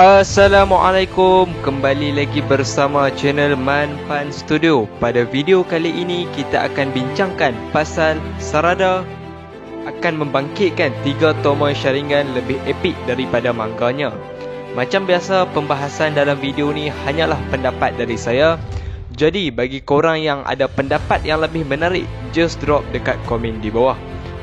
Assalamualaikum, kembali lagi bersama channel Manpan Studio. Pada video kali ini kita akan bincangkan pasal Sarada akan membangkitkan 3 tomoe Sharingan lebih epik daripada manganya. Macam biasa, pembahasan dalam video ni hanyalah pendapat dari saya. Jadi bagi korang yang ada pendapat yang lebih menarik, just drop dekat komen di bawah.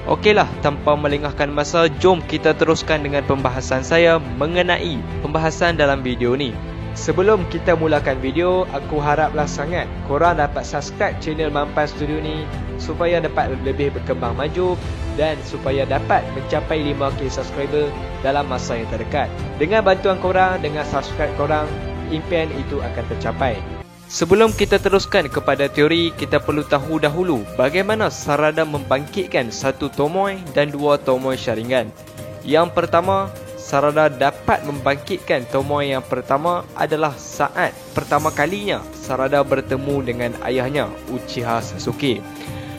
Okeylah, tanpa melengahkan masa, jom kita teruskan dengan pembahasan saya mengenai pembahasan dalam video ni. Sebelum kita mulakan video, aku haraplah sangat korang dapat subscribe channel Manpan Studio ni supaya dapat lebih berkembang maju dan supaya dapat mencapai 5k subscriber dalam masa yang terdekat. Dengan bantuan korang, dengan subscribe korang, impian itu akan tercapai. Sebelum kita teruskan kepada teori, kita perlu tahu dahulu bagaimana Sarada membangkitkan 1 tomoe dan 2 tomoe Sharingan. Yang pertama, Sarada dapat membangkitkan tomoe yang pertama adalah saat pertama kalinya Sarada bertemu dengan ayahnya, Uchiha Sasuke.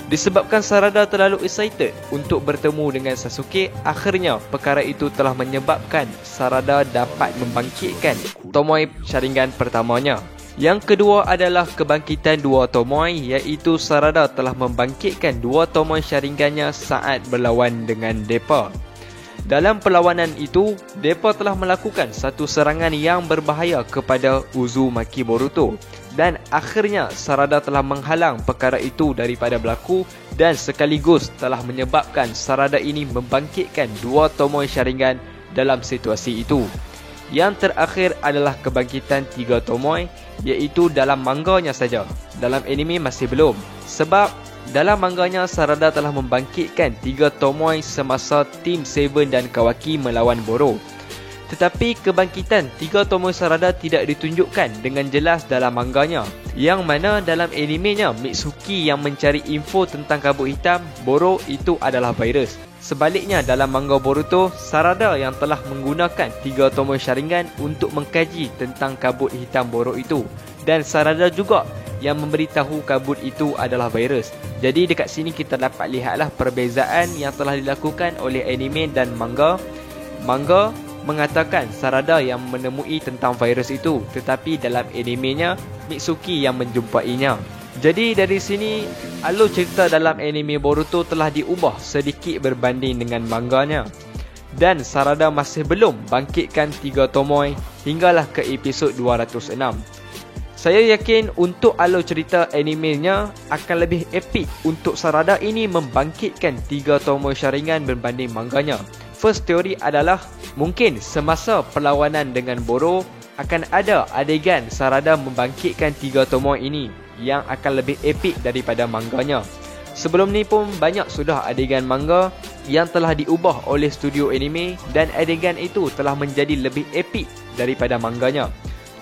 Disebabkan Sarada terlalu excited untuk bertemu dengan Sasuke, akhirnya perkara itu telah menyebabkan Sarada dapat membangkitkan tomoe Sharingan pertamanya. Yang kedua adalah kebangkitan 2 tomoe, iaitu Sarada telah membangkitkan 2 tomoe Sharingannya saat berlawan dengan Deppa. Dalam perlawanan itu, Deppa telah melakukan satu serangan yang berbahaya kepada Uzumaki Boruto dan akhirnya Sarada telah menghalang perkara itu daripada berlaku dan sekaligus telah menyebabkan Sarada ini membangkitkan 2 tomoe Sharingan dalam situasi itu. Yang terakhir adalah kebangkitan 3 tomoe, iaitu dalam manganya saja. Dalam anime masih belum. Sebab dalam manganya Sarada telah membangkitkan 3 tomoe semasa Team 7 dan Kawaki melawan Boro. Tetapi kebangkitan 3 tomoe Sarada tidak ditunjukkan dengan jelas dalam manganya, yang mana dalam animenya Mitsuki yang mencari info tentang kabut hitam Boro itu adalah virus. Sebaliknya dalam manga Boruto, Sarada yang telah menggunakan 3 tomoe Sharingan untuk mengkaji tentang kabut hitam Boro itu, dan Sarada juga yang memberitahu kabut itu adalah virus. Jadi dekat sini kita dapat lihatlah perbezaan yang telah dilakukan oleh anime dan manga. Manga mengatakan Sarada yang menemui tentang virus itu, tetapi dalam animenya Mitsuki yang menjumpainya. Jadi dari sini alur cerita dalam anime Boruto telah diubah sedikit berbanding dengan manganya. Dan Sarada masih belum bangkitkan 3 tomoe hinggalah ke episod 206. Saya yakin untuk alur cerita animenya akan lebih epik untuk Sarada ini membangkitkan 3 tomoe Sharingan berbanding manganya. First teori adalah mungkin semasa perlawanan dengan Boro akan ada adegan Sarada membangkitkan 3 tomoe ini yang akan lebih epik daripada manganya. Sebelum ni pun banyak sudah adegan manga yang telah diubah oleh studio anime dan adegan itu telah menjadi lebih epik daripada manganya.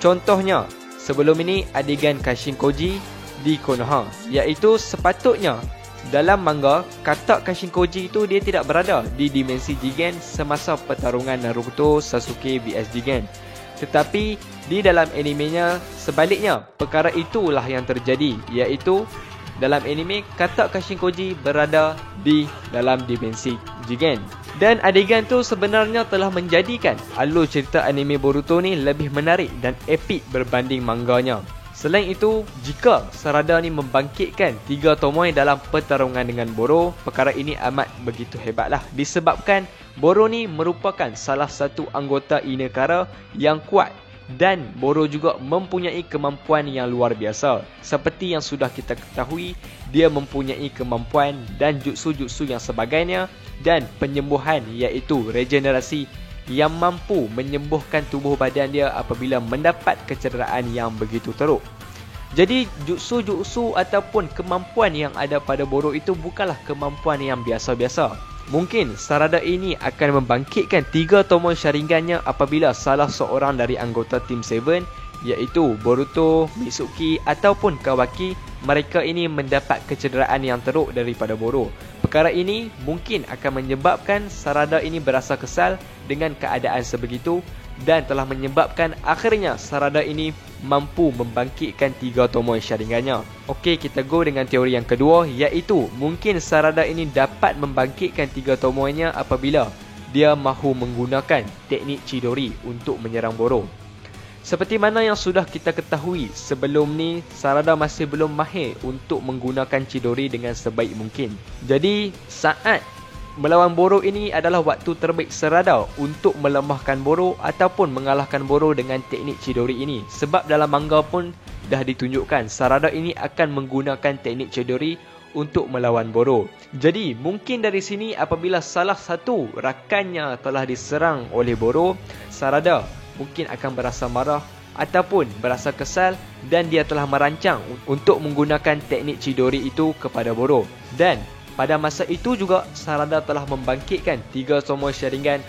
Contohnya, sebelum ini adegan Kashin Koji di Konoha, iaitu sepatutnya dalam manga katak Kashin Koji itu dia tidak berada di dimensi Jigen semasa pertarungan Naruto Sasuke vs Jigen. Tetapi di dalam animenya sebaliknya, perkara itulah yang terjadi, iaitu dalam anime katak Kashin Koji berada di dalam dimensi Jigen. Dan adegan tu sebenarnya telah menjadikan alur cerita anime Boruto ni lebih menarik dan epik berbanding manganya. Selain itu, jika Sarada ni membangkitkan 3 tomoe dalam pertarungan dengan Boro, perkara ini amat begitu hebatlah, disebabkan Boro ni merupakan salah satu anggota Inekara yang kuat dan Boro juga mempunyai kemampuan yang luar biasa. Seperti yang sudah kita ketahui, dia mempunyai kemampuan dan jutsu-jutsu yang sebagainya dan penyembuhan, iaitu regenerasi, yang mampu menyembuhkan tubuh badan dia apabila mendapat kecederaan yang begitu teruk. Jadi jutsu-jutsu ataupun kemampuan yang ada pada Boro itu bukanlah kemampuan yang biasa-biasa. Mungkin Sarada ini akan membangkitkan 3 tomoe Sharingannya apabila salah seorang dari anggota Team 7, iaitu Boruto, Mitsuki ataupun Kawaki, mereka ini mendapat kecederaan yang teruk daripada Boro. Perkara ini mungkin akan menyebabkan Sarada ini berasa kesal dengan keadaan sebegitu dan telah menyebabkan akhirnya Sarada ini mampu membangkitkan 3 tomoe Sharingannya. Okey, kita go dengan teori yang kedua, iaitu mungkin Sarada ini dapat membangkitkan 3 tomoenya apabila dia mahu menggunakan teknik Chidori untuk menyerang Boro. Seperti mana yang sudah kita ketahui, sebelum ni Sarada masih belum mahir untuk menggunakan Chidori dengan sebaik mungkin. Jadi saat melawan Boro ini adalah waktu terbaik Sarada untuk melemahkan Boro ataupun mengalahkan Boro dengan teknik Chidori ini. Sebab dalam manga pun dah ditunjukkan Sarada ini akan menggunakan teknik Chidori untuk melawan Boro. Jadi mungkin dari sini apabila salah satu rakannya telah diserang oleh Boro, Sarada mungkin akan berasa marah ataupun berasa kesal dan dia telah merancang untuk menggunakan teknik Chidori itu kepada Boro. Dan pada masa itu juga Sarada telah membangkitkan 3 Tomoe Sharingan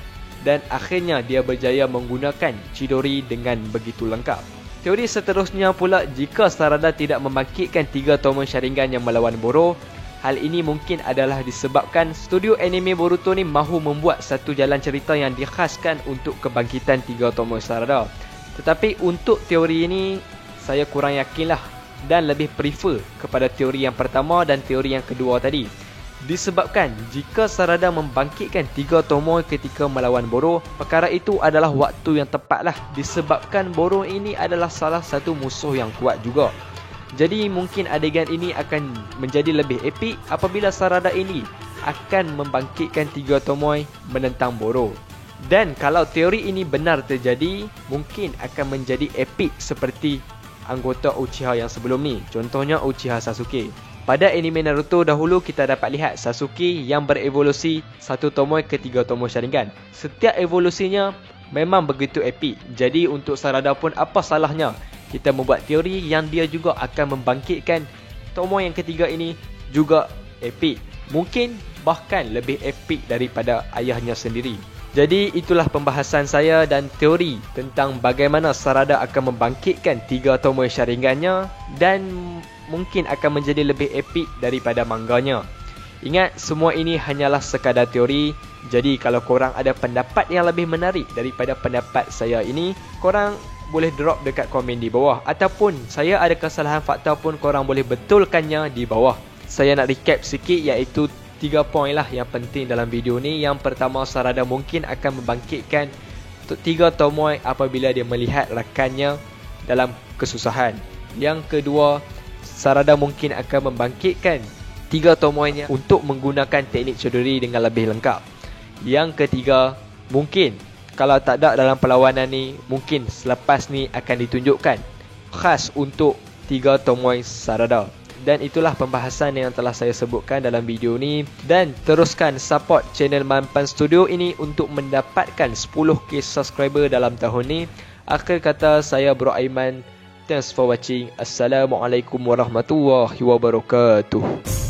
dan akhirnya dia berjaya menggunakan Chidori dengan begitu lengkap. Teori seterusnya pula, jika Sarada tidak membangkitkan 3 Tomoe Sharingan yang melawan Boro, hal ini mungkin adalah disebabkan studio anime Boruto ni mahu membuat satu jalan cerita yang dikhaskan untuk kebangkitan 3 Tomoe Sarada. Tetapi untuk teori ini saya kurang yakinlah dan lebih prefer kepada teori yang pertama dan teori yang kedua tadi. Disebabkan jika Sarada membangkitkan 3 Tomoe ketika melawan Boro, perkara itu adalah waktu yang tepatlah disebabkan Boro ini adalah salah satu musuh yang kuat juga. Jadi mungkin adegan ini akan menjadi lebih epik apabila Sarada ini akan membangkitkan 3 Tomoe menentang Boro. Dan kalau teori ini benar terjadi, mungkin akan menjadi epik seperti anggota Uchiha yang sebelum ni. Contohnya Uchiha Sasuke. Pada anime Naruto dahulu kita dapat lihat Sasuke yang berevolusi 1 Tomoe ke 3 Tomoe Sharingan. Setiap evolusinya memang begitu epik. Jadi untuk Sarada pun apa salahnya kita membuat teori yang dia juga akan membangkitkan Tomoe yang ketiga ini juga epik. Mungkin bahkan lebih epik daripada ayahnya sendiri. Jadi itulah pembahasan saya dan teori tentang bagaimana Sarada akan membangkitkan 3 Tomoe Sharingannya dan mungkin akan menjadi lebih epik daripada manganya. Ingat, semua ini hanyalah sekadar teori. Jadi kalau korang ada pendapat yang lebih menarik daripada pendapat saya ini, korang boleh drop dekat komen di bawah. Ataupun saya ada kesalahan fakta pun korang boleh betulkannya di bawah. Saya nak recap sikit, iaitu 3 poin lah yang penting dalam video ni. Yang pertama, Sarada mungkin akan membangkitkan 3 Tomoe apabila dia melihat rakannya dalam kesusahan. Yang kedua, Sarada mungkin akan membangkitkan 3 Tomoe-nya untuk menggunakan teknik Chidori dengan lebih lengkap. Yang ketiga, mungkin kalau tak ada dalam perlawanan ni, mungkin selepas ni akan ditunjukkan khas untuk 3 Tomoe Sarada. Dan itulah pembahasan yang telah saya sebutkan dalam video ni. Dan teruskan support channel Manpan Studio ini untuk mendapatkan 10k subscriber dalam tahun ni. Akhir kata, saya Bro Aiman. Thanks for watching. Assalamualaikum warahmatullahi wabarakatuh.